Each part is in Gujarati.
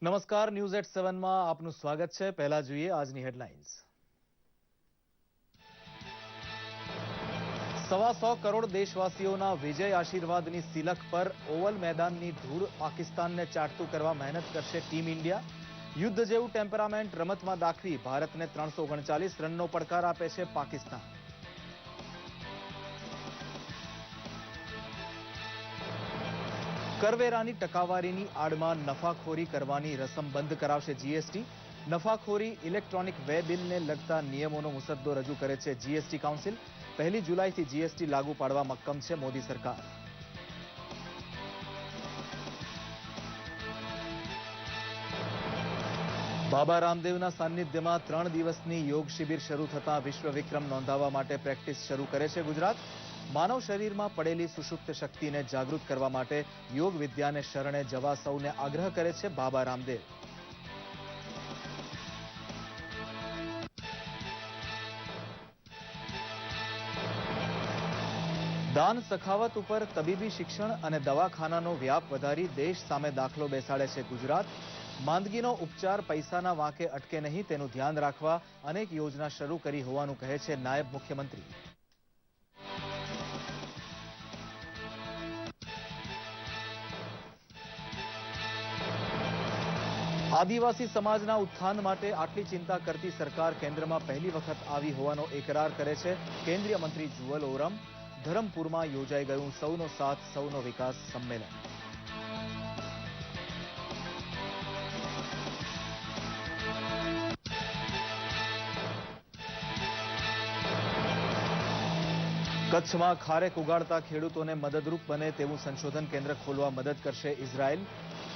નમસ્કાર, ન્યૂઝ એટ 7માં આપનું સ્વાગત છે. પહેલા જોઈએ આજની હેડલાઇન્સ. 125 કરોડ દેશવાસીઓના વિજય આશીર્વાદની સિલક પર ઓવલ મેદાનની ધૂળ પાકિસ્તાનને ચાટતું કરવા મહેનત કરશે ટીમ ઇન્ડિયા. યુદ્ધ જેવું ટેમ્પરામેન્ટ રમતમાં દાખવી ભારતને 339 રનનો પડકાર આપે છે પાકિસ્તાન. કરવેરાની ટકાવારીની આડમાં નફાખોરી કરવાની રસમ બંધ કરાવશે જીએસટી. નફાખોરી ઇલેક્ટ્રોનિક વે બિલને લગતા નિયમોનો મુસદ્દો રજૂ કરે છે જીએસટી કાઉન્સિલ. 1 જુલાઈથી જીએસટી લાગુ પાડવા મક્કમ છે મોદી સરકાર. બાબા રામદેવના સાનિધ્યમાં 3 દિવસની યોગ શિબિર શરૂ થતા વિશ્વ વિક્રમ નોંધાવવા માટે પ્રેક્ટિસ શરૂ કરે છે ગુજરાત. માનવ શરીરમાં પડેલી સુષુપ્ત શક્તિને જાગૃત કરવા માટે યોગ વિદ્યાને શરણે જવા સૌને આગ્રહ કરે છે બાબા રામદેવ. દાન સખાવત ઉપર તબીબી શિક્ષણ અને દવાખાનાનો વ્યાપ વધારી દેશ સામે દાખલો બેસાડે છે ગુજરાત. માંદગીનો ઉપચાર પૈસાના વાંકે અટકે નહીં તેનું ધ્યાન રાખવા અનેક યોજના શરૂ કરી હોવાનું કહે છે નાયબ મુખ્યમંત્રી. આદિવાસી સમાજના ઉત્થાન માટે આટલી ચિંતા કરતી સરકાર કેન્દ્રમાં પહેલી વખત આવી હોવાનો એકરાર કરે છે કેન્દ્રીય મંત્રી જુવલ ઓરમ. ધરમપુરમાં યોજાઈ ગયું સૌનો સાથ સૌનો વિકાસ સંમેલન. કચ્છમાં ખારેક ઉગાડતા ખેડૂતોને મદદરૂપ બને તેવું સંશોધન કેન્દ્ર ખોલવા મદદ કરશે ઇઝરાયલ.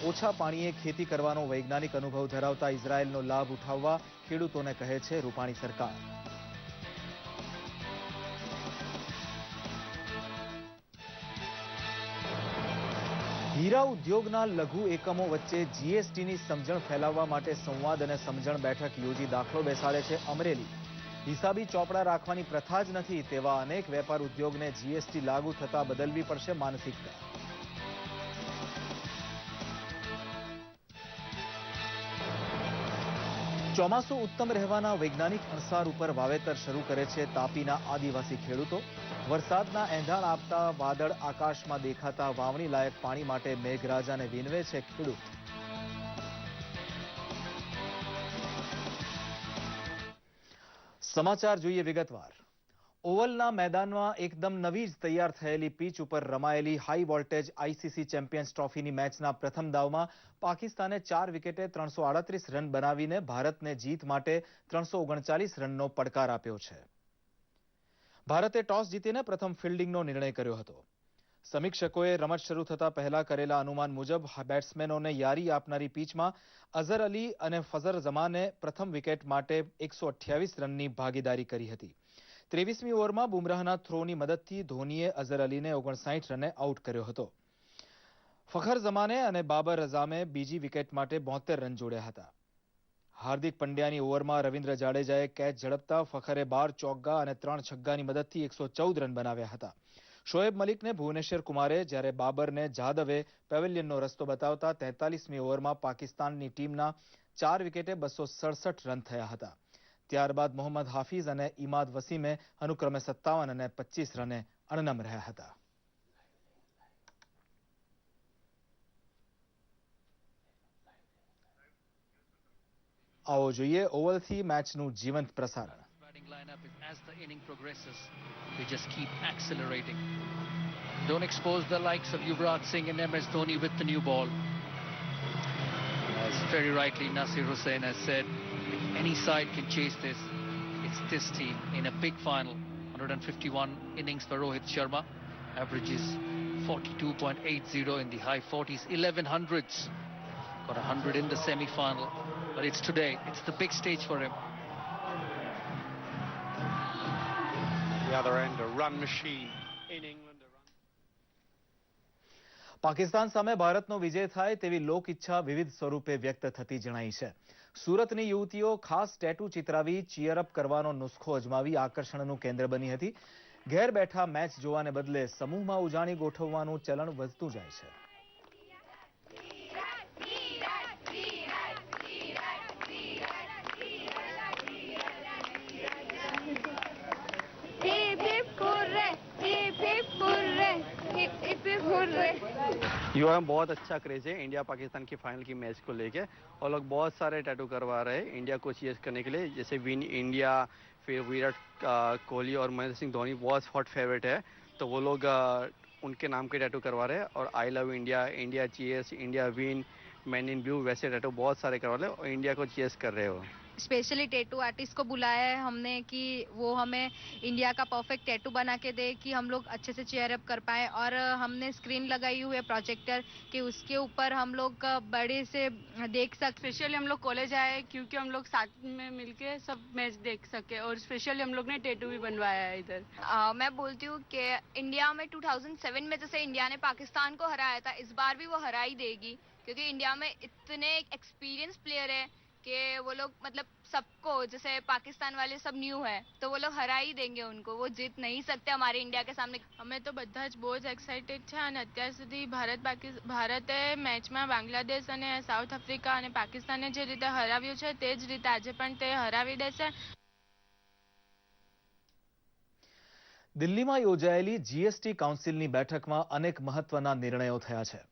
ઓછા પાણીએ ખેતી કરવાનો વૈજ્ઞાનિક અનુભવ ધરાવતા ઇઝરાયલનો લાભ ઉઠાવવા ખેડૂતોને કહે છે રૂપાણી સરકાર. હીરા ઉદ્યોગના લઘુ એકમો વચ્ચે જીએસટીની સમજણ ફેલાવવા માટે સંવાદ અને સમજણ બેઠક યોજી દાખલો બેસાડે છે અમરેલી. હિસાબી ચોપડા રાખવાની પ્રથા જ નથી તેવા અનેક વેપાર ઉદ્યોગને જીએસટી લાગુ થતા બદલવી પડશે માનસિકતા. ચોમાસું ઉત્તમ રહેવાના વૈજ્ઞાનિક અણસાર ઉપર વાવેતર શરૂ કરે છે તાપીના આદિવાસી ખેડૂતો. વરસાદના એંધાણ આપતા વાદળ આકાશમાં દેખાતા વાવણી લાયક પાણી માટે મેઘરાજાને વિનવે છે ખેડૂત. સમાચાર જોઈએ વિગતવાર. ઓવલના મેદાનમાં એકદમ નવી જ તૈયાર થયેલી પીચ ઉપર રમાયેલી હાઈ વોલ્ટેજ આઈસીસી ચેમ્પિયન્સ ટ્રોફીની મેચના પ્રથમ દાવમાં પાકિસ્તાને 4 વિકેટે 338 રન બનાવીને ભારતને જીત માટે 339 રનનો પડકાર આપ્યો છે. ભારતે ટોસ જીતીને પ્રથમ ફિલ્ડિંગનો નિર્ણય કર્યો હતો. સમીક્ષકોએ રમત શરૂ થતા પહેલા કરેલા અનુમાન મુજબ બેટ્સમેનોને યારી આપનારી પીચમાં અઝર અલી અને ફઝર જમાને પ્રથમ વિકેટ માટે 128 રનની ભાગીદારી કરી હતી. 23મી ઓવરમાં બુમરાહના થ્રોની મદદથી ધોનીએ અઝર અલીને 59 રને આઉટ કર્યો હતો. ફખર જમાને અને બાબર અઝામે બીજી વિકેટ માટે 72 રન જોડ્યા હતા. હાર્દિક પંડ્યાની ઓવરમાં રવિન્દ્ર જાડેજાએ કેચ ઝડપતા ફખરે 12 ચોગ્ગા અને 3 છગ્ગાની મદદથી 114 રન બનાવ્યા હતા. શોએબ મલિકને ભુવનેશ્વર કુમારે જ્યારે બાબરને જાદવે પેવેલિયનનો રસ્તો બતાવતા 43મી ઓવરમાં પાકિસ્તાનની ટીમના 4 વિકેટે 267 રન થયા હતા. ત્યારબાદ મોહમ્મદ હાફિઝ અને ઇમાદ વસીમે અનુક્રમે 57 અને 25 રને અણનમ રહ્યા હતા. આવો જોઈએ ઓવલથી મેચનું જીવંત પ્રસારણ. As the inning progresses, they just keep accelerating. Don't expose the likes of Yuvraj Singh and MS Dhoni with the new ball. As very rightly Nasir Hussain has said, if any side can chase this, it's this team in a big final. 151 innings for Rohit Sharma, averages 42.80 in the high 40s, 1100s. Got 100 in the semi-final, but it's today. It's the big stage for him. The other end, a run machine in England. Pakistan સામે ભારતનો વિજય થાય તેવી લોક ઈચ્છા વિવિધ સ્વરૂપે વ્યક્ત થતી જણાઈ છે. સુરતની યુવતીઓ ખાસ ટેટુ ચિતરાવી ચીયરઅપ કરવાનો નુસ્ખો અજમાવી આકર્ષણનું કેન્દ્ર બની હતી. ઘેર બેઠા મેચ જોવાને બદલે સમૂહમાં ઉજાણી ગોઠવવાનું ચલણ વધતું જાય છે. युवा में बहुत अच्छा क्रेज है इंडिया पाकिस्तान की फाइनल की मैच को लेके और लोग बहुत सारे टैटू करवा रहे हैं इंडिया को चीज करने के लिए जैसे विन इंडिया फिर विराट कोहली और महेंद्र सिंह धोनी बहुत हॉट फेवरेट है तो वो लोग उनके नाम के टैटू करवा रहे हैं और I love India India cheers India win man in blue वैसे टैटू बहुत सारे करवा रहे हैं और इंडिया को चीयर्स कर रहे हो। स्पेशली टैटू आर्टिस्ट को बुलाया है हमने कि वो हमें इंडिया का परफेक्ट टैटू बना के दे कि हम लोग अच्छे से चेयर अप कर पाए और हमने स्क्रीन लगाई हुई है प्रोजेक्टर कि उसके ऊपर हम लोग बड़े से देख सकते। स्पेशली हम लोग कॉलेज आए क्योंकि हम लोग साथ में मिलके सब मैच देख सके और स्पेशली हम लोग ने टैटू भी बनवाया है इधर। मैं बोलती हूँ कि इंडिया में 2007 में जैसे इंडिया ने पाकिस्तान को हराया था इस बार भी वो हरा ही देगी क्योंकि इंडिया में इतने एक्सपीरियंस प्लेयर है कि वो लोग मतलब सबको जैसे पाकिस्तान वाले सब न्यू है तो वो लोग हरा ही देंगे उनको वो जीत नहीं सकते हमारे इंडिया के सामने। અમે તો બધા જ બહુ જ એક્સાઇટેડ છે અને અત્યાર સુધી ભારતે મેચમાં બાંગ્લાદેશ અને સાઉથ આફ્રિકા અને પાકિસ્તાનને જે રીતે હરાવ્યું છે તે જ રીતે આજે પણ તે હરાવી દેશે। દિલ્હીમાં યોજાયેલી જીએસટી કાઉન્સિલની બેઠકમાં અનેક મહત્વના નિર્ણયો થયા છે।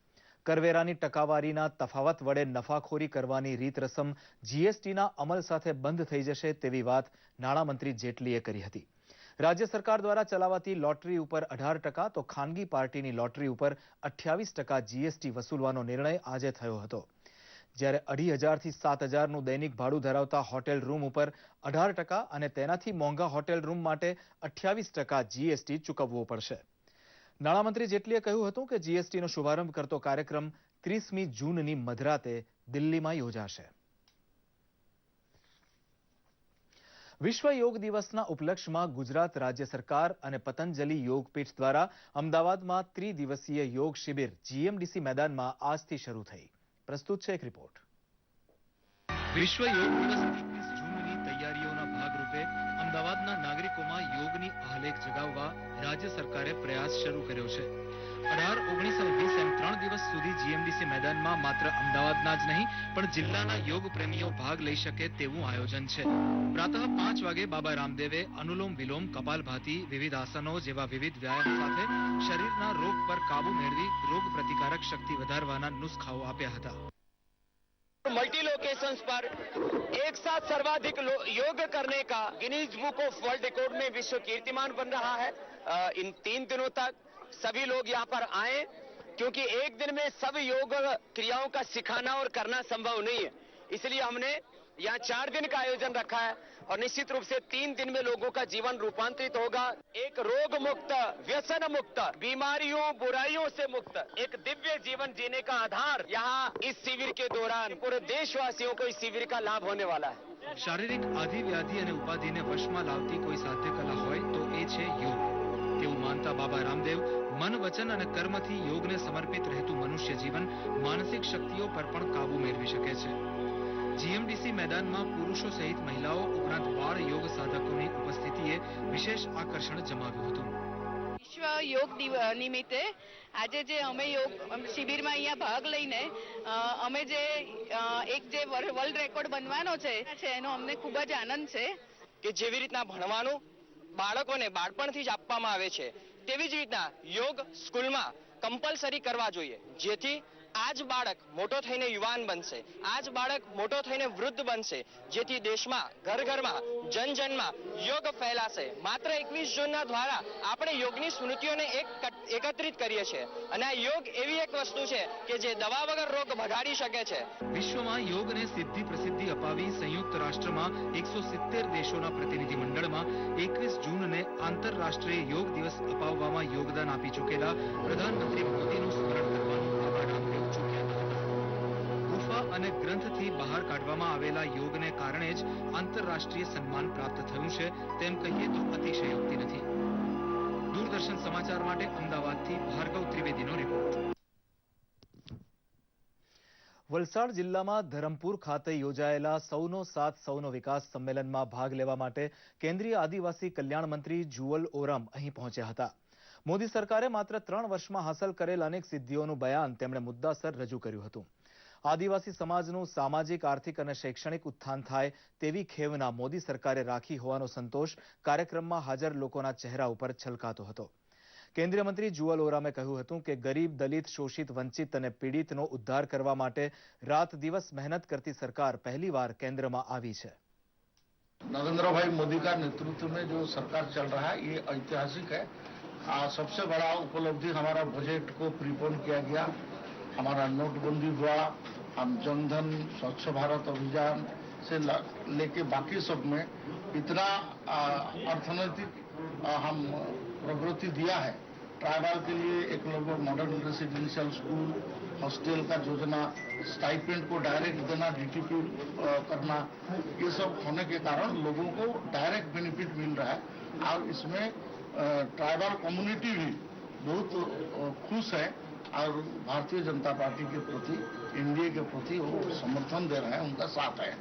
કરવેરાની ટકાવારીના તફાવત વડે નફાખોરી કરવાની રીત રસમ જીએસટીના અમલ સાથે બંધ થઈ જશે તેવી વાત નાણામંત્રી જેટલીએ કરી હતી। રાજ્ય સરકાર દ્વારા ચલાવાતી લોટરી ઉપર 18% તો ખાનગી પાર્ટીની લોટરી ઉપર 28% જીએસટી વસૂલવાનો નિર્ણય આજે થયો હતો। જ્યારે 2,500 થી 7,000નું દૈનિક ભાડું ધરાવતા હોટેલ રૂમ ઉપર 18% અને તેનાથી મોંઘા હોટેલ રૂમ માટે 28% જીએસટી ચૂકવવો પડશે। નાણામંત્રી જેટલીએ કહ્યું હતું કે જીએસટીનો શુભારંભ કરતો કાર્યક્રમ 30મી જૂનની મધરાતે દિલ્હીમાં યોજાશે। વિશ્વ યોગ દિવસના ઉપલક્ષ્યમાં ગુજરાત રાજ્ય સરકાર અને પતંજલિ યોગપીઠ દ્વારા અમદાવાદમાં ત્રિદિવસીય યોગ શિબિર જીએમડીસી મેદાનમાં આજથી શરૂ થઈ। પ્રસ્તુત છે એક રિપોર્ટ। વિશ્વ યોગ દિવસ 21 જૂનની તૈયારીઓના ભાગરૂપે અમદાવાદના નાગરિકોમાં યોગની આહલેખ જગાવવા રાજ્ય સરકારે પ્રયાસ શરૂ કર્યો છે। 18, 19 અને 20 એમ 3 દિવસ સુધી જીએમડીસી મેદાનમાં માત્ર અમદાવાદના જ નહીં પણ જિલ્લાના યોગ પ્રેમીઓ ભાગ લઈ શકે તેવું આયોજન છે। પ્રાતઃ 5 વાગે બાબા રામદેવે અનુલોમ વિલોમ કપાલભાતિ વિવિધ આસનો જેવા વિવિધ વ્યાયામ સાથે શરીરના રોગ પર કાબુ મેળવી રોગ પ્રતિકારક શક્તિ વધારવાના નુસ્ખાઓ આપ્યા હતા। मल्टी लोकेशंस पर एक साथ सर्वाधिक योग करने का Guinness book of world record में विश्व कीर्तिमान बन रहा है। इन 3 दिनों तक सभी लोग यहाँ पर आए क्योंकि एक दिन में सब योग क्रियाओं का सिखाना और करना संभव नहीं है, इसलिए हमने यहाँ 4 दिन का आयोजन रखा है और निश्चित रूप से 3 दिन में लोगों का जीवन रूपांतरित होगा। एक रोग मुक्त, व्यसन मुक्त, बीमारियों बुराइयों से मुक्त एक दिव्य जीवन जीने का आधार यहाँ इस शिविर के दौरान पूरे देशवासियों को इस शिविर का लाभ होने वाला है। शारीरिक आदि व्याधि અને ઉપાધિને વશમાં લાવતી કોઈ સાધ્ય કલા હોય તો એ છે યોગ તેવું માનતા બાબા રામદેવ મન વચન અને કર્મથી યોગને સમર્પિત રહેતું મનુષ્ય જીવન માનસિક શક્તિઓ પર પણ કાબુ મેળવી શકે છે। જીએમડીસી મેદાનમાં પુરુષો સહિત મહિલાઓ ઉપરાંત બાળ યોગ સાધકોની ઉપસ્થિતિએ વિશેષ આકર્ષણ જમાવ્યું હતું। વિશ્વ યોગ નિમિત્તે આજે જે અમે યોગ શિબિરમાં અહીંયા ભાગ લઈને અમે જે એક જે વર્લ્ડ રેકોર્ડ બનવાનો છે એનો અમને ખૂબ જ આનંદ છે કે જેવી રીતના ભણવાનું બાળકોને બાળપણથી જ આપવામાં આવે છે તેવી જ રીતના યોગ સ્કૂલમાં કમ્પલસરી કરવા જોઈએ જેથી આજ બાળક મોટો થઈને યુવાન બનશે, આજ બાળક મોટો થઈને વૃદ્ધ બનશે જેથી દેશમાં ઘર ઘરમાં જન જનમાં યોગ ફેલાશે। માત્ર 21 જૂનના દ્વારા આપણે યોગની સ્મૃતિઓને એકત્રિત કરીએ છીએ અને આ યોગ એવી એક વસ્તુ છે કે જે દવા વગર રોગ ભગાડી શકે છે। વિશ્વમાં યોગને સિદ્ધિ પ્રસિદ્ધિ અપાવી સંયુક્ત રાષ્ટ્રમાં 170 દેશોના પ્રતિનિધિમંડળમાં 21 જૂનને આંતરરાષ્ટ્રીય યોગ દિવસ અપાવવામાં યોગદાન આપી ચૂકેલા પ્રધાનમંત્રી મોદીનું સ્મરણ કરવાનું બાબા રામદેવ અને ગ્રંથથી બહાર કાઢવામાં આવેલા યોગને કારણે જ આંતરરાષ્ટ્રીય સન્માન પ્રાપ્ત થયું છે તેમ કહીએ તો અતિશયોક્તિ નથી। દૂરદર્શન સમાચાર માટે અમદાવાદથી ભાર્ગવ ત્રિવેદીનો રિપોર્ટ। વલસાડ જિલ્લામાં ધરમપુર ખાતે યોજાયેલા સૌનો સાથ સૌનો વિકાસ સંમેલનમાં ભાગ લેવા માટે કેન્દ્રીય આદિવાસી કલ્યાણ મંત્રી જુવલ ઓરામ અહીં પહોંચ્યા હતા। મોદી સરકારે માત્ર 3 વર્ષમાં હાંસલ કરેલ અનેક સિદ્ધિઓનું બયાન તેમણે મુદ્દાસર રજૂ કર્યું હતું। આદિવાસી સમાજનું સામાજિક આર્થિક અને શૈક્ષણિક ઉત્થાન થાય તેવી ખેવના મોદી સરકારે રાખી હોવાનો સંતોષ કાર્યક્રમમાં હાજર લોકોના ચહેરા ઉપર છલકાતો હતો। કેન્દ્રીય મંત્રી જુઅલ ઓરામે કહ્યું હતું કે ગરીબ, દલિત, શોષિત, વંચિત અને પીડિતનો ઉદ્ધાર કરવા માટે રાત દિવસ મહેનત કરતી સરકાર પહેલીવાર केंद्र में आई है। नरेंद्र भाई मोदी का नेतृत्व में जो सरकार चल रहा है ये ऐतिहासिक है। सबसे बड़ा उपलब्धि हमारा बजट को प्रीपोन किया गया, हमारा नोटबंदी हुआ, हम जनधन, स्वच्छ भारत अभियान से लेके बाकी सब में इतना अर्थनैतिक हम प्रगति दिया है। ट्राइबल के लिए एक लगभग मॉडर्न रेसिडेंशियल स्कूल, हॉस्टल का योजना, स्टाइपेंड को डायरेक्ट देना, डीटीपी करना, ये सब होने के कारण लोगों को डायरेक्ट बेनिफिट मिल रहा है और इसमें ट्राइबल कम्युनिटी भी बहुत खुश है और भारतीय जनता पार्टी के प्रति, एनडीए के प्रति वो समर्थन दे रहे हैं, उनका साथ है।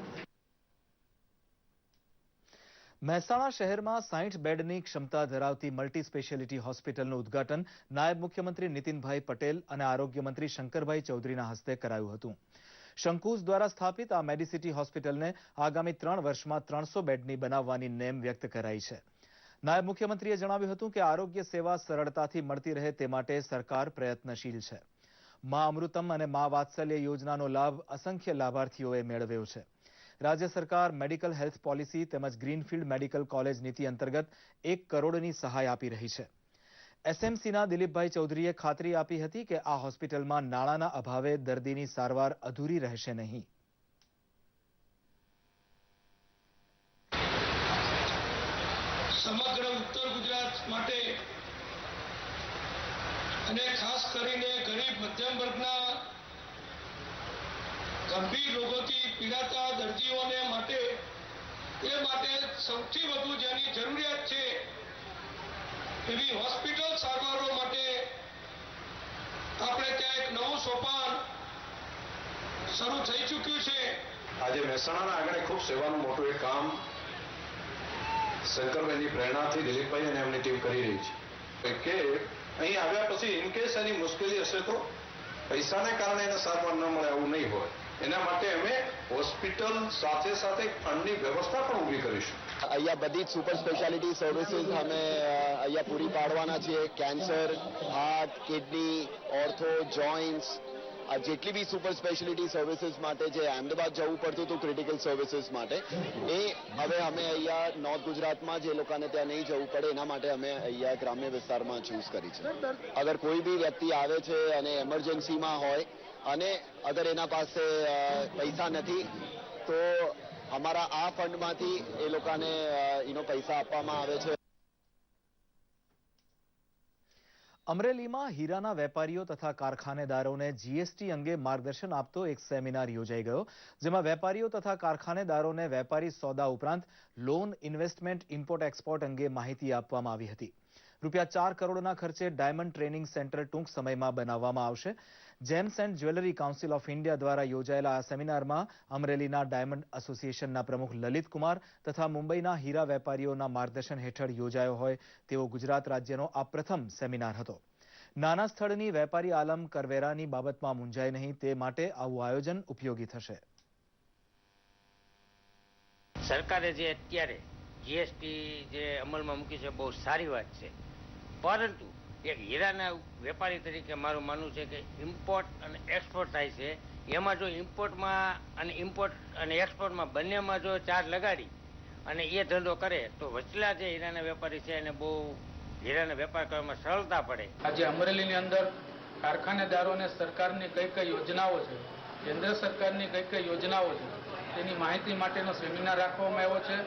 મહેસાણા શહેરમાં 60 બેડની ક્ષમતા ધરાવતી મલ્ટી સ્પેશિયાલિટી હોસ્પિટલનું ઉદ્ઘાટન નાયબ મુખ્યમંત્રી નીતિનભાઈ પટેલ અને આરોગ્ય મંત્રી શંકરભાઈ ચૌધરીના હસ્તે કરાયું હતું। શંકુસ દ્વારા સ્થાપિત આ મેડિસિટી હોસ્પિટલને આગામી 3 વર્ષમાં 300 બેડની બનાવવાની નેમ વ્યક્ત કરાઈ છે। નાયબ મુખ્યમંત્રીએ જણાવ્યું હતું કે આરોગ્ય સેવા સરળતાથી મળતી રહે તે માટે સરકાર પ્રયત્નશીલ છે। મા અમૃતમ અને મા વાત્સલ્ય યોજનાનો લાભ અસંખ્ય લાભાર્થીઓએ મેળવ્યો છે। राज्य सरकार मेडिकल हेल्थ पॉलिसी तेमज ग्रीनफील्ड मेडिकल कॉलेज नीति अंतर्गत 1 करोड़नी सहाय आपी रही है। एसएमसीना दिलीपभाई चौधरीए खातरी आपी हती के आ होस्पिટલમાં નાણાંના અભાવે દર્દીની સારવાર અધૂરી રહેશે નહીં। સમગ્ર ઉત્તર ગુજરાત માટે અને ખાસ કરીને ગરીબ મધ્યમ વર્ગના ગંભીર રોગોથી પીડાતા દર્દીઓને માટે સૌથી વધુ જેની જરૂરિયાત છે એવી હોસ્પિટલ સારવારો માટે આપણે ત્યાં એક નવું સોપાન શરૂ થઈ ચૂક્યું છે। આજે મહેસાણાના આંગણે ખૂબ સેવાનું મોટું એક કામ શંકરભાઈની પ્રેરણાથી દિલીપભાઈ અને એમની ટીમ કરી રહી છે કે અહીં આવ્યા પછી ઇનકેસ એની મુશ્કેલી હશે તો પૈસાને કારણે એને સારવાર ન મળે એવું નહીં હોય। એના માટે અમે હોસ્પિટલ સાથે સાથે ફંડની વ્યવસ્થા પણ ઊભી કરીશું। અહીંયા બધી જ સુપર સ્પેશિયાલિટી સર્વિસીસ અમે અહીંયા પૂરી પાડવાના છીએ। Cancer, heart, kidney, ortho, joints, જેટલી બી સુપર સ્પેશિયાલિટી સર્વિસીસ માટે જે અમદાવાદ જવું પડતું હતું ક્રિટિકલ સર્વિસીસ માટે એ હવે અમે અહીંયા નોર્થ ગુજરાતમાં જે લોકોને ત્યાં નહીં જવું પડે એના માટે અમે અહીંયા ગ્રામ્ય વિસ્તારમાં ચૂઝ કરી છે। અગર કોઈ બી વ્યક્તિ આવે છે અને એમરજન્સીમાં હોય અને અગર એના પાસે પૈસા નથી તો અમારા આ ફંડમાંથી એ લોકોને પૈસા આપવામાં આવે છે। અમરેલીમાં હીરાના વેપારીઓ તથા કારખાનેદારોને જીએસટી અંગે માર્ગદર્શન આપતો એક સેમિનાર યોજાઈ ગયો, જેમાં વેપારીઓ તથા કારખાનેદારોને વેપારી સોદા ઉપરાંત લોન, ઇન્વેસ્ટમેન્ટ, ઇમ્પોર્ટ એક્સપોર્ટ અંગે માહિતી આપવામાં આવી હતી। રૂપિયા 4 કરોડના ખર્ચે ડાયમંડ ટ્રેનિંગ સેન્ટર ટૂંક સમયમાં બનાવવામાં આવશે। Gems and jewellery council of India દ્વારા યોજાયેલા આ સેમિનારમાં અમરેલીના ડાયમંડ એસોસિએશનના પ્રમુખ લલિત કુમાર તથા મુંબઈના હીરા વેપારીઓના માર્ગદર્શન હેઠળ યોજાયો હોય તેવો ગુજરાત રાજ્યનો આ પ્રથમ સેમિનાર હતો। નાના સ્થળની વેપારી આલમ કરવેરાની બાબતમાં મૂંઝાય નહીં તે માટે આવું આયોજન ઉપયોગી થશે। સરકારે જે અત્યારે જીએસટી જે અમલમાં મૂકી છે બહુ સારી વાત છે, પરંતુ એક હીરાના વેપારી તરીકે મારું માનવું છે કે ઇમ્પોર્ટ અને એક્સપોર્ટ થાય છે, એમાં જો ઇમ્પોર્ટમાં અને એક્સપોર્ટમાં બંનેમાં જો ચાર્જ લગાડી અને એ ધંધો કરે તો વચલા જે હીરાના વેપારી છે એને બહુ હીરાનો વેપાર કરવામાં સરળતા પડે। આજે અમરેલીની અંદર કારખાનેદારોને સરકારની કઈ કઈ યોજનાઓ છે, કેન્દ્ર સરકારની કઈ કઈ યોજનાઓ છે તેની માહિતી માટેનો સેમિનાર રાખવામાં આવ્યો છે।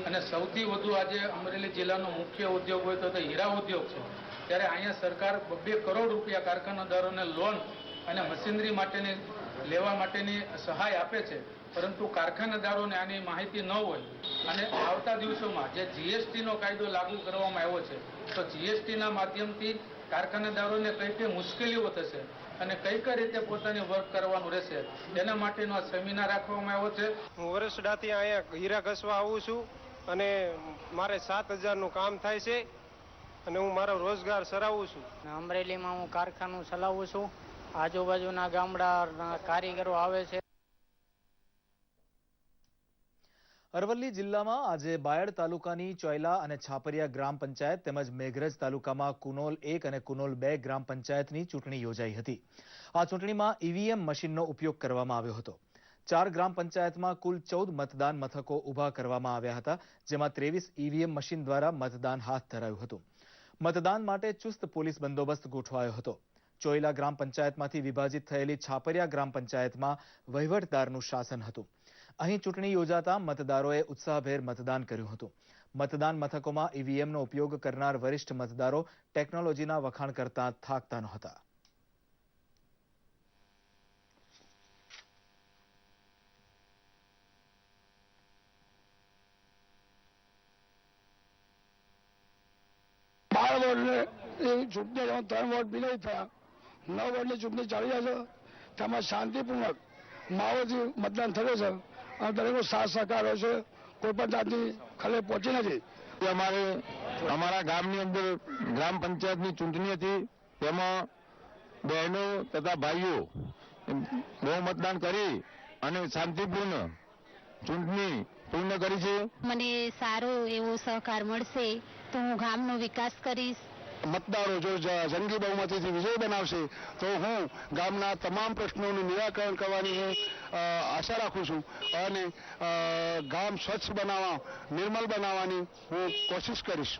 અને સૌથી વધુ આજે અમરેલી જિલ્લાનો મુખ્ય ઉદ્યોગ હોય તો હીરા ઉદ્યોગ છે, ત્યારે અહીંયા સરકાર 2 કરોડ રૂપિયા કારખાનેદારોને લોન અને મશીનરી માટેની લેવા માટેની સહાય આપે છે, પરંતુ કારખાનેદારોને આની માહિતી ન હોય અને આવતા દિવસોમાં જે જીએસટીનો કાયદો લાગુ કરવામાં આવ્યો છે તો જીએસટીના માધ્યમથી કારખાનેદારોને કઈ કઈ મુશ્કેલીઓ થશે અને કઈ કઈ રીતે પોતાની વર્ક કરવાનું રહેશે તેના માટેનો આ સેમિનાર રાખવામાં આવ્યો છે। હું વર્ષોથી અહીંયા હીરા ઘસવા આવું છું અને મારે 7000નું કામ થાય છે અને હું મારો રોજગાર ચલાવું છું। અમરેલીમાં હું કારખાનું ચલાવું છું, આજુબાજુના ગામડાના કારીગરો આવે છે। અરવલ્લી જિલ્લામાં આજે બાયડ તાલુકાની ચોયલા અને છાપરિયા ગ્રામ પંચાયત તેમજ મેઘરજ તાલુકામાં કુનોલ 1 અને કુનોલ 2 ગ્રામ પંચાયતની ચૂંટણી યોજાઈ હતી. આ ચૂંટણીમાં ઈવીએમ મશીનનો ઉપયોગ કરવામાં આવ્યો હતો. 4 ગ્રામ પંચાયતમાં કુલ 14 મતદાન મથકો ઊભા કરવામાં આવ્યા હતા, જેમાં 23 ઈવીએમ મશીન દ્વારા મતદાન હાથ ધરાયું હતું. મતદાન માટે ચુસ્ત પોલીસ બંદોબસ્ત ગોઠવાયો હતો. ચોયલા ગ્રામ પંચાયતમાંથી વિભાજિત થયેલી છાપરિયા ગ્રામ પંચાયતમાં વહીવટદારનું શાસન હતું. અહીં ચૂંટણી યોજાતા મતદારોએ ઉત્સાહભેર મતદાન કર્યું હતું. મતદાન મથકોમાં ઈવીએમનો ઉપયોગ કરનાર વરિષ્ઠ મતદારો ટેકનોલોજીના વખાણ કરતા થાકતા નહોતા. ચૂંટણી 3 વોટ વિનય થયા, 9 વોટની ચૂંટણી ચાલી રહી છે. તેમાં શાંતિપૂર્વક માહોલથી મતદાન થયું છે અને દરેકનો સાથ સહકાર હોય છે. કોઈ પણ જાતની ખલે પહોંચી નથી. અમારા ગામની અંદર ગ્રામ પંચાયતની ચૂંટણી હતી, તેમાં બહેનો તથા ભાઈઓ બહુ મતદાન કરી અને શાંતિપૂર્ણ ચૂંટણી પૂર્ણ કરી છે. મને સારો એવો સહકાર મળશે તો હું ગામનો વિકાસ કરીશ. મતદારો જો જંગી બહુમતીથી વિજય બનાવશે તો હું ગામના તમામ પ્રશ્નોનું નિરાકરણ કરવાની હું આશા રાખું છું અને ગામ સ્વચ્છ બનાવવા, નિર્મલ બનાવવાની હું કોશિશ કરીશ.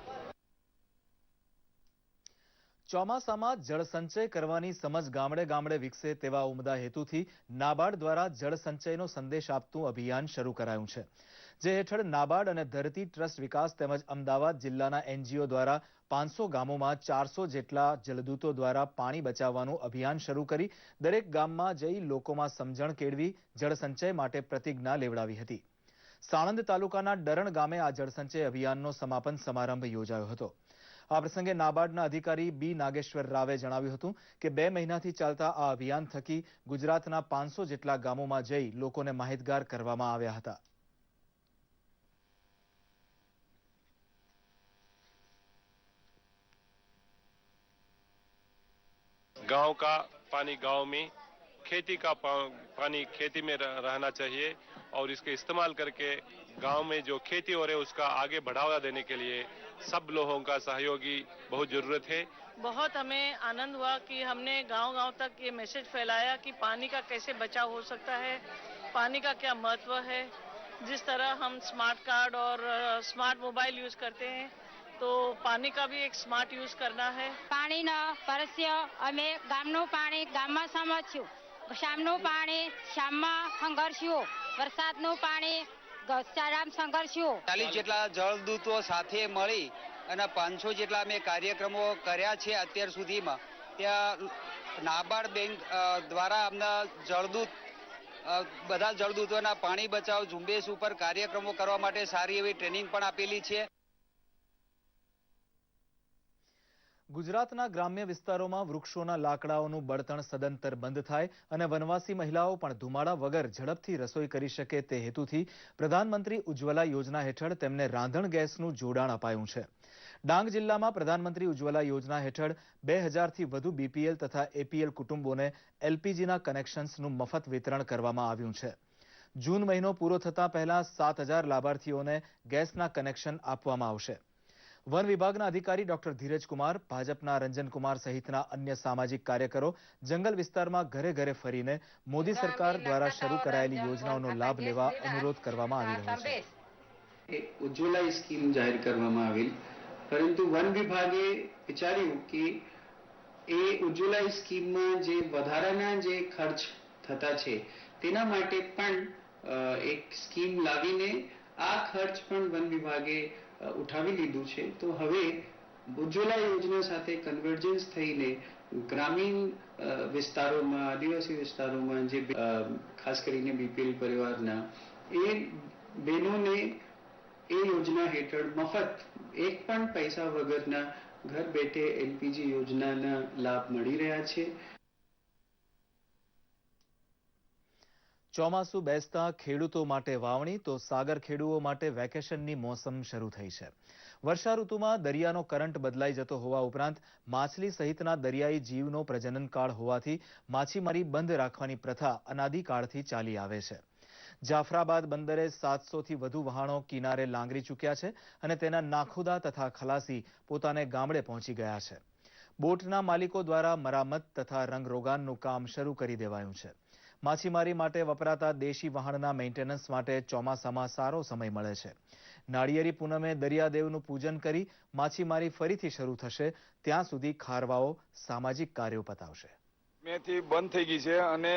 ચોમાસામાં જળસંચય કરવાની સમજ ગામડે ગામડે વિકસે તેવા ઉમદા હેતુથી નાબાર્ડ દ્વારા જળસંચયનો સંદેશ આપતું અભિયાન શરૂ કરાયું છે, જે હેઠળ નાબાર્ડ અને ધરતી ટ્રસ્ટ વિકાસ તેમજ અમદાવાદ જિલ્લાના એનજીઓ દ્વારા 500 ગામોમાં 400 જેટલા જળદૂતો દ્વારા પાણી બચાવવાનું અભિયાન શરૂ કરી દરેક ગામમાં જઈ લોકોમાં સમજણ કેળવી જળસંચય માટે પ્રતિજ્ઞા લેવડાવી હતી. સાણંદ તાલુકાના ડરણ ગામે આ જળસંચય અભિયાનનો સમાપન સમારંભ યોજાયો હતો. આ પ્રસંગે નાબાર્ડના અધિકારી બી નાગેશ્વર રાવે જણાવ્યું હતું કે 2 મહિનાથી ચાલતા આ અભિયાન થકી ગુજરાતના 500 જેટલા ગામોમાં જઈ લોકોને માહિતગાર કરવામાં આવ્યા હતા. गांव का पानी गांव में, खेती का पानी खेती में रहना चाहिए और इसके इस्तेमाल करके गांव में जो खेती हो रहे है उसका आगे बढ़ावा देने के लिए सब लोगों का सहयोगी बहुत जरूरत है. बहुत हमें आनंद हुआ कि हमने गांव-गांव तक ये मैसेज फैलाया कि पानी का कैसे बचाव हो सकता है, पानी का क्या महत्व है. जिस तरह हम स्मार्ट कार्ड और स्मार्ट मोबाइल यूज करते हैं तो पानी का भी एक स्मार्ट यूज करना है. પાણીનો પરસ્ય અમે ગામનું પાણી ગામમાં સમજ્યું, શામનું પાણી શામમાં સંઘર્ષ્યું, વરસાદનું પાણી ગૌશાળામાં સંઘર્ષ્યું. 40 જેટલા જળદૂતો સાથે મળી અને 500 જેટલા અમે કાર્યક્રમો કર્યા છે અત્યાર સુધીમાં. ત્યાં નાબાર્ડ બેંક દ્વારા અમને જળદૂત બધા જળદૂતોના પાણી બચાવ ઝુંબેશ ઉપર કાર્યક્રમો કરવા માટે સારી એવી ટ્રેનિંગ પણ આપેલી છે. ગુજરાતના ગ્રામ્ય વિસ્તારોમાં વૃક્ષોના લાકડાઓનું બળતણ સદંતર બંધ થાય અને વનવાસી મહિલાઓ પણ ધુમાડા વગર ઝડપથી રસોઈ કરી શકે તે હેતુથી પ્રધાનમંત્રી ઉજ્જવલા યોજના હેઠળ તેમને રાંધણ ગેસનું જોડાણ અપાયું છે. ડાંગ જિલ્લામાં પ્રધાનમંત્રી ઉજ્જવલા યોજના હેઠળ 2000થી વધુ બીપીએલ તથા એપીએલ કુટુંબોને એલપીજીના કનેક્શન્સનું મફત વિતરણ કરવામાં આવ્યું છે. જૂન મહિનો પૂરો થતા પહેલા 7000 લાભાર્થીઓને ગેસના કનેક્શન આપવામાં આવશે. વન વિભાગના અધિકારી ડોક્ટર ધીરજ કુમાર, ભાજપના રંજન કુમાર સહિતના અન્ય સામાજિક કાર્યકરો જંગલ વિસ્તારમાં ઘરે ઘરે ફરીને મોદી સરકાર દ્વારા શરૂ કરાયેલી યોજનાઓનો લાભ લેવા અનુરોધ કરવામાં આવી રહ્યો છે. ઉજ્જવલા સ્કીમ જાહેર કરવામાં આવેલ, પરંતુ વન વિભાગે વિચાર્યું કે એ ઉજ્જવલા સ્કીમમાં જે વધારાના જે ખર્ચ થતા છે તેના માટે પણ એક સ્કીમ લાવીને આ ખર્ચ પણ વન વિભાગે ઉઠાવી લીધું છે. તો હવે ઉજ્જવલા યોજના સાથે કન્વર્જન્સ થઈને ગ્રામીણ વિસ્તારોમાં, આદિવાસી વિસ્તારોમાં જે ખાસ કરીને બીપીએલ પરિવારના એ બહેનોને એ યોજના હેઠળ મફત એક પણ પૈસા વગરના ઘર બેઠે એલપીજી યોજનાના લાભ મળી રહ્યા છે. ચોમાસું બેસતા ખેડૂતો માટે વાવણી તો સાગર ખેડૂઓ માટે વેકેશનની મોસમ શરૂ થઈ છે. વર્ષા ઋતુમાં દરિયાનો કરંટ બદલાઈ જતો હોવા ઉપરાંત માછલી સહિતના દરિયાઈ જીવનો પ્રજનન કાળ હોવાથી માછીમારી બંધ રાખવાની પ્રથા અનાદિકાળથી ચાલી આવે છે. જાફરાબાદ બંદરે 700 થી વધુ વહાણો કિનારે લાંગરી ચૂક્યા છે અને તેના નાખુદા તથા ખલાસી પોતાને ગામડે પહોંચી ગયા છે. બોટના માલિકો દ્વારા મરામત તથા રંગરોગાનનું કામ શરૂ કરી દેવાયું છે. માછીમારી માટે વપરાતા દેશી વહાણના મેન્ટેનન્સ માટે ચોમાસામાં સારો સમય મળે છે. નાળિયેરી પૂનમે દરિયાદેવનું પૂજન કરી માછીમારી ફરીથી શરૂ થશે ત્યાં સુધી ખારવાઓ સામાજિક કાર્યો પતાવશે. મેથી બંધ થઈ ગઈ છે અને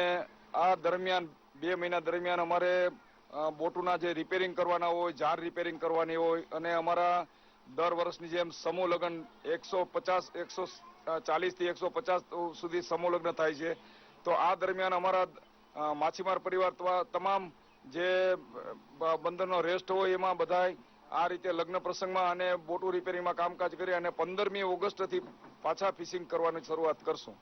આ દરમિયાન 2 મહિના દરમિયાન અમારે બોટોના જે રિપેરિંગ કરવાના હોય, જાર રિપેરિંગ કરવાની હોય અને અમારા દર વર્ષની જેમ સમૂહ લગ્ન 140 થી 150 સુધી સમૂહ લગ્ન થાય છે. તો આ દરમિયાન અમારા માછીમાર પરિવાર તમામ જે બંદરનો રેસ્ટ હોય એમાં બધા આ રીતે લગ્ન પ્રસંગમાં અને બોટો રિપેરિંગમાં કામકાજ કરી અને 15મી ઓગસ્ટથી પાછા ફિશિંગ કરવાની શરૂઆત કરશું.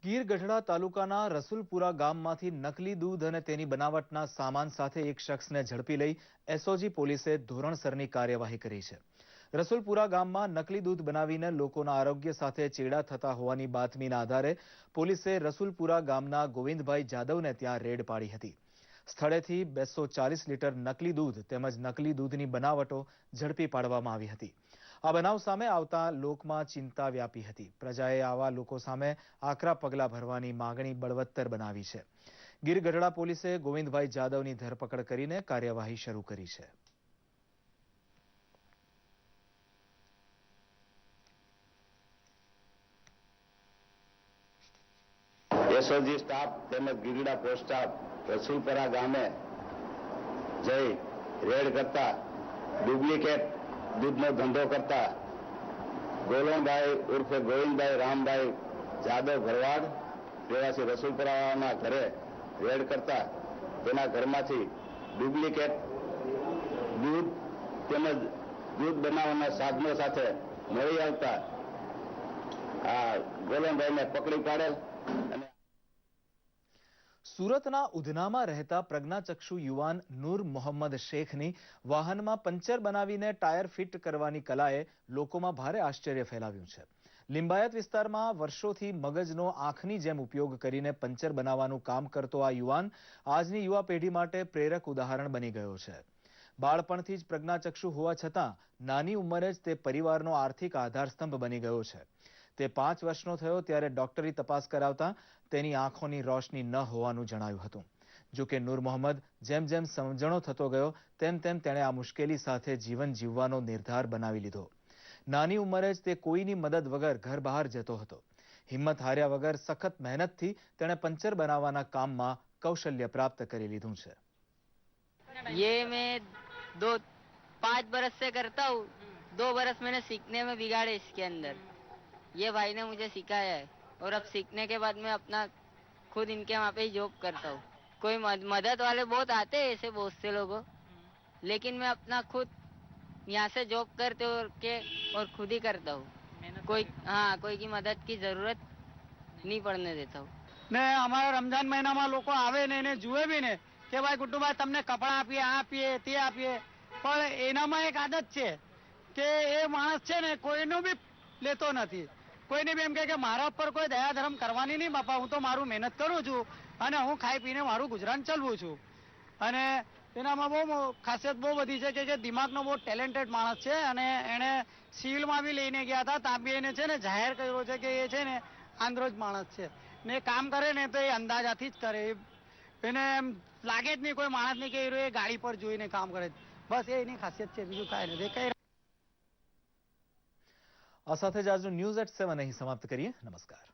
ગીર ગઢડા તાલુકાના રસુલપુરા ગામમાંથી નકલી દૂધ અને તેની બનાવટના સામાન સાથે એક શખ્સને ઝડપી લઈ એસઓજી પોલીસે ધોરણસરની કાર્યવાહી કરી છે. રસુલપુરા ગામમાં નકલી દૂધ બનાવીને લોકોના આરોગ્ય સાથે ચેડા થતા હોવાની બાતમીના આધારે પોલીસે રસુલપુરા ગામના ગોવિંદભાઈ જાદવને ત્યાં રેડ પાડી હતી. સ્થળેથી 240 લીટર નકલી દૂધ તેમજ નકલી દૂધની બનાવટો ઝડપી પાડવામાં આવી હતી. આ બનાવ સામે આવતા લોકમાં ચિંતા વ્યાપી હતી. પ્રજાએ આવા લોકો સામે આકરા પગલાં ભરવાની માંગણી બળવત્તર બનાવી છે. ગીર ગઢડા પોલીસે ગોવિંદભાઈ જાદવની ધરપકડ કરીને કાર્યવાહી શરૂ કરી છે. એસઓજી સ્ટાફ તેમજ ગીરગઢડા પોસ્ટ સ્ટાફ રસુલપરા ગામે જઈ રેડ કરતા ડુપ્લિકેટ દૂધનો ધંધો કરતા ગોલણભાઈ ઉર્ફે ગોવિંદભાઈ રામભાઈ જાદવ ભરવાડ રહેવાસી રસુલપરાના ઘરે રેડ કરતા તેના ઘરમાંથી ડુપ્લિકેટ દૂધ તેમજ દૂધ બનાવવાના સાધનો સાથે મળી આવતા આ ગોલણભાઈને પકડી પાડેલ. સુરતના ઉધનામાં રહેતા પ્રજ્ઞાચક્ષુ યુવાન નૂર મોહમ્મદ શેખની વાહનમાં પંચર બનાવીને ટાયર ફિટ કરવાની કલાએ લોકોમાં ભારે આશ્ચર્ય ફેલાવ્યું છે. લિંબાયત વિસ્તારમાં વર્ષોથી મગજનો આંખની જેમ ઉપયોગ કરીને પંચર બનાવવાનું કામ કરતો આ યુવાન આજની યુવા પેઢી માટે પ્રેરક ઉદાહરણ બની ગયો છે. બાળપણથી જ પ્રજ્ઞાચક્ષુ હોવા છતાં નાની ઉંમરે જ તે પરિવારનો આર્થિક આધારસ્તંભ બની ગયો છે. તે 5 વર્ષનો થયો ત્યારે ડોક્ટરી તપાસ કરાવતા તેની આંખોની રોશની ન હોવાનું જણાયું હતું. જો કે નૂર મોહમ્મદ જેમ જેમ સમજણો થતો ગયો તેમ તેમ તેણે આ મુશ્કેલી સાથે જીવન જીવવાનો નિર્ધાર બનાવી લીધો. નાની ઉંમરે જ તે કોઈની મદદ વગર ઘર બહાર જતો હતો. હિંમત હાર્યા વગર સખત મહેનતથી તેણે પંચર બનાવવાના કામમાં કૌશલ્ય પ્રાપ્ત કરી લીધું છે. ये मैं 5 बरस से करता हूँ. 2 बरस मैंने सीखने में बिगाड़े इसके अंदर. ये भाई ने मुझे सिखाया है और अब सीखने के बाद मैं अपना खुद इनके वहाँ पे जॉब करता हूँ. कोई मदद वाले बहुत आते हैं ऐसे बहुत से लोगों, लेकिन मैं अपना खुद यहाँ से जॉब करते के और खुद ही करता हूँ. कोई की मदद की जरूरत नहीं पड़ने देता हूँ. ને અમારા રમજાન મહિનામાં લોકો આવે ને એને જુએ બી ને કે ભાઈ ગુડ્ડુભાઈ તમને કપડાં આપીએ, આ આપીએ, તે આપીએ, પણ એનામાં એક આદત છે કે એ માણસ છે ને કોઈનું બી લેતો નથી. કોઈને બી એમ કે મારા ઉપર કોઈ દયા ધર્મ કરવાની નહીં બાપા, હું તો મારું મહેનત કરું છું અને હું ખાઈ પીને મારું ગુજરાન ચલાવું છું. અને એનામાં બહુ ખાસિયત બહુ બધી છે કે દિમાગનો બહુ ટેલેન્ટેડ માણસ છે અને એણે સિવિલમાં બી લઈને ગયા હતા ત્યાં બી એને છે ને જાહેર કર્યો છે કે એ છે ને આંધ્રો જ માણસ છે ને કામ કરે ને તો એ અંદાજાથી જ કરે. એને એમ લાગે જ નહીં કોઈ માણસ નહીં કે એ ગાડી પર જોઈને કામ કરે. બસ એ એની ખાસિયત છે, બીજું કાંઈ નથી. કઈ આ સાથે જ આજનું ન્યૂઝ એટ 7 અહીં સમાપ્ત કરીએ. નમસ્કાર.